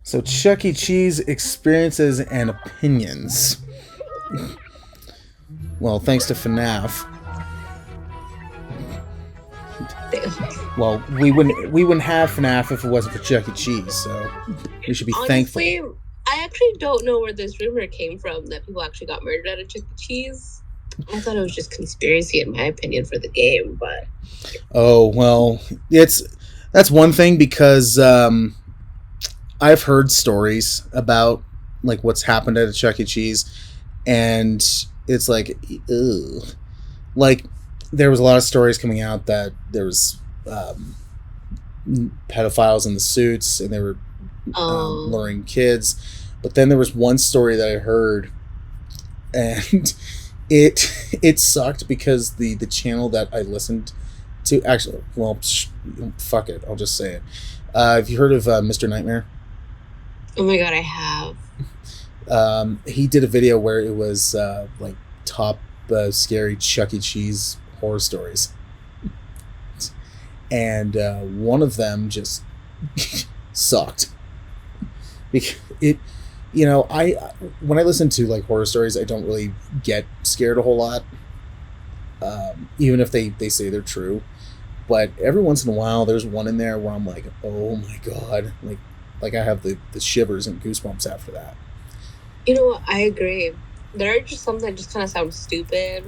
So Chuck E. Cheese experiences and opinions. Well, thanks to FNAF. Well, we wouldn't have FNAF if it wasn't for Chuck E. Cheese, so we should be Honestly, thankful. I actually don't know where this rumor came from that people actually got murdered at a Chuck E. Cheese. I thought it was just conspiracy, in my opinion, for the game, but... Oh, well, that's one thing because I've heard stories about like what's happened at a Chuck E. Cheese, and it's like, ew. Like there was a lot of stories coming out that there was pedophiles in the suits and they were luring kids, but then there was one story that I heard, and it sucked because the channel that I listened to actually, well, fuck it, I'll just say it. Have you heard of Mr. Nightmare? Oh my god, I have. He did a video where it was like top scary Chuck E. Cheese horror stories, and one of them just sucked. Because I when I listen to like horror stories, I don't really get scared a whole lot, even if they say they're true. But every once in a while, there's one in there where I'm like, oh my god, like I have the shivers and goosebumps after that. You know what? I agree. There are just some that just kind of sound stupid,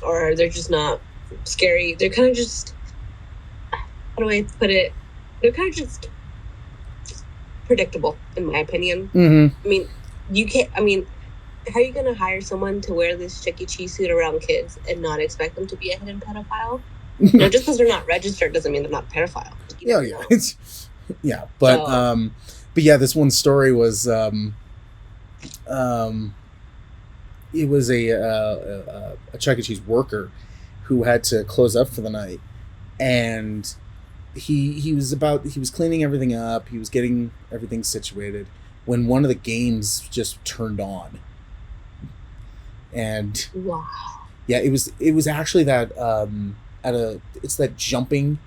or they're just not scary. They're kind of just, how do I put it? They're kind of just predictable, in my opinion. Mm-hmm. I mean, you can't. I mean, how are you going to hire someone to wear this Chuck E. Cheese suit around kids and not expect them to be a hidden pedophile? Just because they're not registered doesn't mean they're not a pedophile. Yeah, but yeah, this one story was it was a Chuck E. Cheese worker who had to close up for the night, and he was cleaning everything up, he was getting everything situated when one of the games just turned on. And wow. Yeah, it was actually that it's that jumping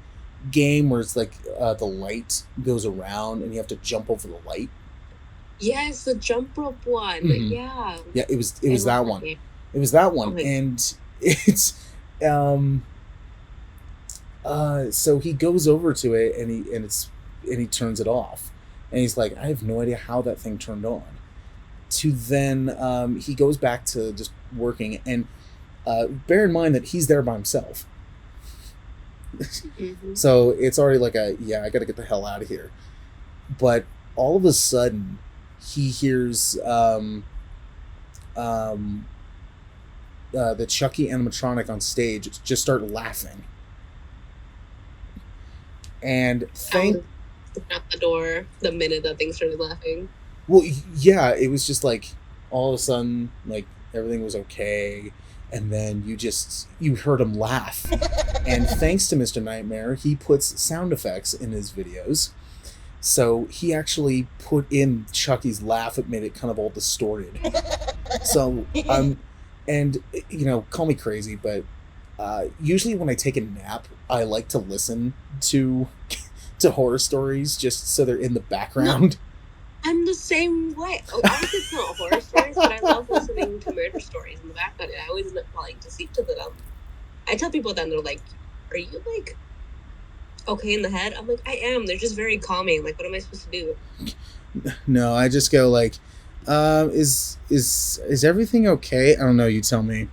game where it's like the light goes around and you have to jump over the light. Yes, the jump rope one. Mm-hmm. Yeah, it was that one. It was that one. Okay. And it's so he goes over to it and he turns it off, and he's like, I have no idea how that thing turned on. To then he goes back to just working, and bear in mind that he's there by himself. Mm-hmm. So it's already like I gotta get the hell out of here. But all of a sudden he hears the Chucky animatronic on stage just start laughing, and out the door the minute that thing started laughing. Well, yeah, it was just like all of a sudden, like everything was okay, and then you heard him laugh. And thanks to Mr. Nightmare, he puts sound effects in his videos, so he actually put in Chucky's laugh. It made it kind of all distorted. So and call me crazy, but usually when I take a nap, I like to listen to horror stories just so they're in the background. I'm the same way. Obviously, it's not horror stories, but I love listening to murder stories in the background. I always end up falling to sleep to them. I tell people that, and they're like, are you, like, okay in the head? I'm like, I am. They're just very calming. Like, what am I supposed to do? No, I just go, like, is everything okay? I don't know. You tell me.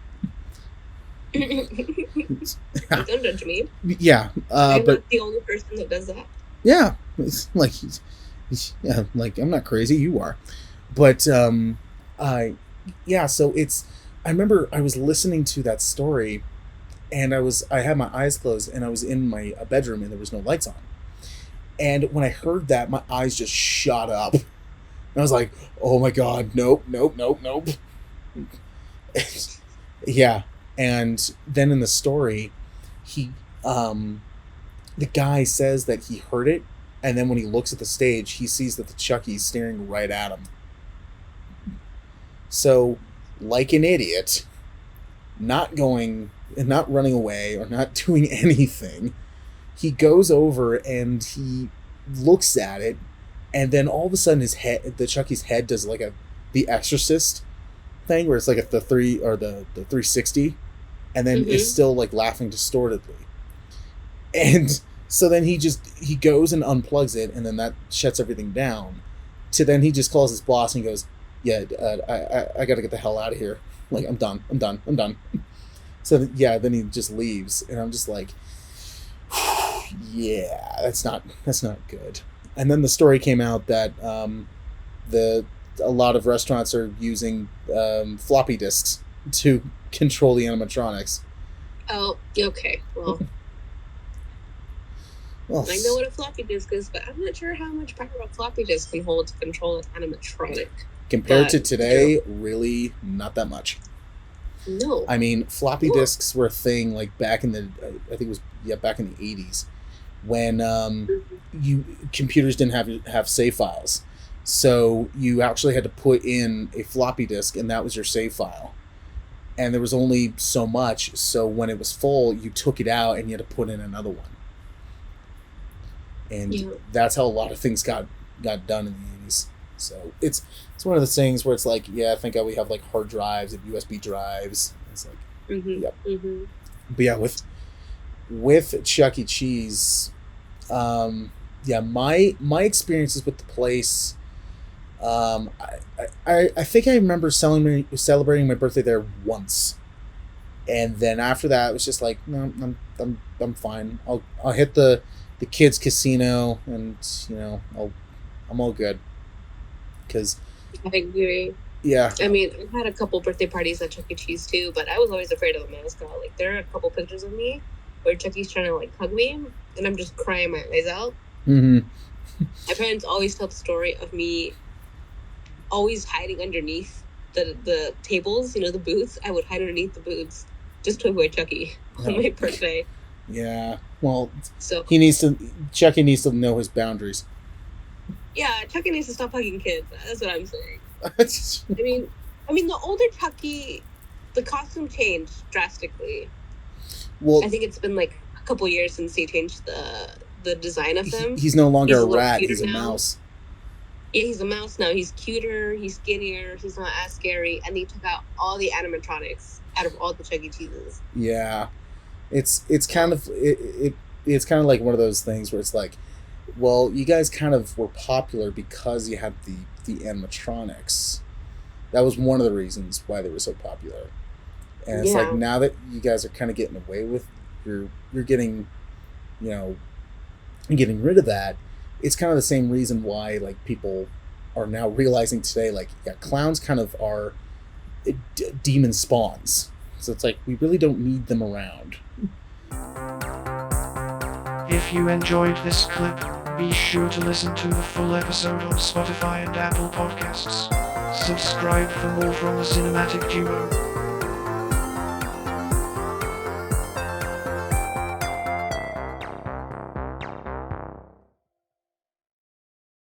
Don't judge me. Yeah. I'm but not the only person that does that. Yeah. It's like... Yeah, like I'm not crazy, you are. But so it's, I remember I was listening to that story, and I had my eyes closed, and I was in my bedroom, and there was no lights on. And when I heard that, my eyes just shot up, and I was like, oh my god, nope. Yeah. And then in the story, he the guy says that he heard it. And then when he looks at the stage, he sees that the Chucky's staring right at him. So, like an idiot, not running away or not doing anything, he goes over and he looks at it, And then all of a sudden the Chucky's head does like the Exorcist thing where it's like the 360, and then is still like laughing distortedly. And so then he goes and unplugs it, and then that shuts everything down. To then he just calls his boss and he goes, "Yeah, I got to get the hell out of here. Like I'm done. So yeah, then he just leaves, and I'm just like, yeah, that's not good. And then the story came out that a lot of restaurants are using floppy disks to control the animatronics. Oh, okay. Well, I know what a floppy disk is, but I'm not sure how much power a floppy disk can hold to control an animatronic. Compared to today, really not that much. No. I mean, floppy disks were a thing like back in the, I think it was, back in the 80s, when computers didn't have save files. So you actually had to put in a floppy disk, and that was your save file. And there was only so much, so when it was full, you took it out and you had to put in another one. And that's how a lot of things got done in the 80s. So it's one of those things where it's like, yeah, thank God we have like hard drives and USB drives. It's like, yep. But yeah, with Chuck E. Cheese, my experiences with the place, I think I remember celebrating my birthday there once, and then after that it was just like, no, I'm fine. I'll hit the kids casino, and I'm all good. Because I agree. Yeah. I mean, I've had a couple birthday parties at Chuck E. Cheese too, but I was always afraid of the mascot. Like, there are a couple pictures of me where Chucky's trying to like hug me, and I'm just crying my eyes out. My parents always tell the story of me always hiding underneath the tables, the booths. I would hide underneath the booths just to avoid Chucky on my birthday. Yeah. Well, so Chucky needs to know his boundaries. Yeah, Chucky needs to stop hugging kids. That's what I'm saying. I mean, the older Chucky, the costume changed drastically. Well, I think it's been like a couple years since he changed the design of him. He's no longer a rat. He's a mouse. Yeah, he's a mouse now. He's cuter. He's skinnier. He's not as scary. And they took out all the animatronics out of all the Chuck E. Cheeses. Yeah, it's kind of it's kind of like one of those things where it's like, well, you guys kind of were popular because you had the animatronics. That was one of the reasons why they were so popular. And it's like, now that you guys are kind of getting away with, you're getting, getting rid of that. It's kind of the same reason why like people are now realizing today, like, clowns kind of are demon spawns. So it's like, we really don't need them around. If you enjoyed this clip, be sure to listen to the full episode on Spotify and Apple Podcasts. Subscribe for more from the cinematic duo.